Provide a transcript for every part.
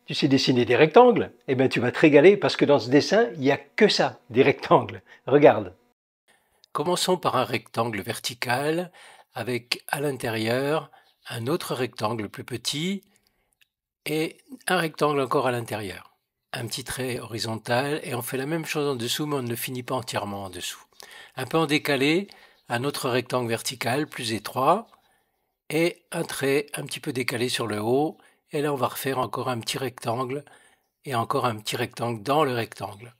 Tu sais dessiner des rectangles? Eh bien, tu vas te régaler parce que dans ce dessin, il n'y a que ça, des rectangles. Regarde. Commençons par un rectangle vertical avec à l'intérieur un autre rectangle plus petit et un rectangle encore à l'intérieur. Un petit trait horizontal et on fait la même chose en dessous mais on ne finit pas entièrement en dessous. Un peu en décalé, un autre rectangle vertical plus étroit et un trait un petit peu décalé sur le haut et là on va refaire encore un petit rectangle et encore un petit rectangle dans le rectangle.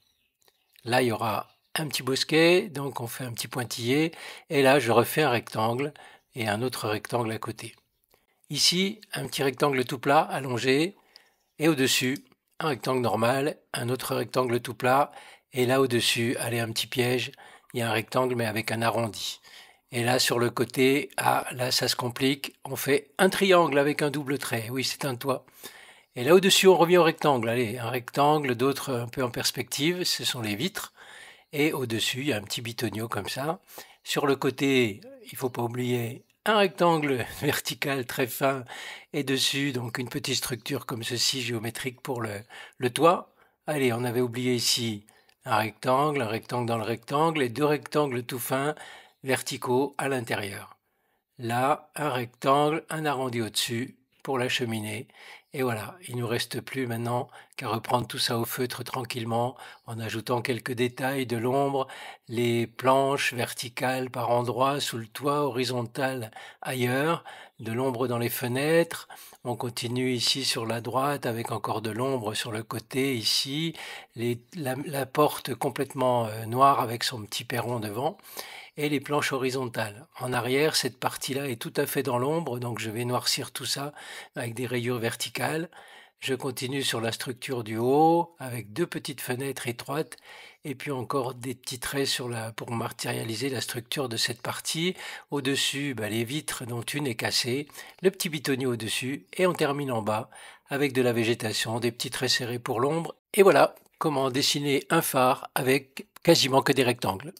Là, il y aura un petit bosquet, donc on fait un petit pointillé, et là, je refais un rectangle et un autre rectangle à côté. Ici, un petit rectangle tout plat allongé, et au-dessus, un rectangle normal, un autre rectangle tout plat, et là au-dessus, allez, un petit piège, il y a un rectangle mais avec un arrondi. Et là, sur le côté, ah, là, ça se complique, on fait un triangle avec un double trait, oui, c'est un toit. Et là au-dessus, on revient au rectangle. Allez, un rectangle, d'autres un peu en perspective, ce sont les vitres. Et au-dessus, il y a un petit bitonio comme ça. Sur le côté, il ne faut pas oublier un rectangle vertical très fin et dessus, donc une petite structure comme ceci, géométrique pour le toit. Allez, on avait oublié ici un rectangle dans le rectangle et deux rectangles tout fins verticaux à l'intérieur. Là, un rectangle, un arrondi au-dessus pour la cheminée. Et voilà, il ne nous reste plus maintenant qu'à reprendre tout ça au feutre tranquillement en ajoutant quelques détails de l'ombre, les planches verticales par endroits sous le toit, horizontales ailleurs, de l'ombre dans les fenêtres. On continue ici sur la droite avec encore de l'ombre sur le côté ici, la porte complètement noire avec son petit perron devant et les planches horizontales. En arrière, cette partie-là est tout à fait dans l'ombre, donc je vais noircir tout ça avec des rayures verticales. Je continue sur la structure du haut avec deux petites fenêtres étroites et puis encore des petits traits pour matérialiser la structure de cette partie. Au-dessus, les vitres dont une est cassée, le petit bitonnier au-dessus et on termine en bas avec de la végétation, des petits traits serrés pour l'ombre. Et voilà comment dessiner un phare avec quasiment que des rectangles.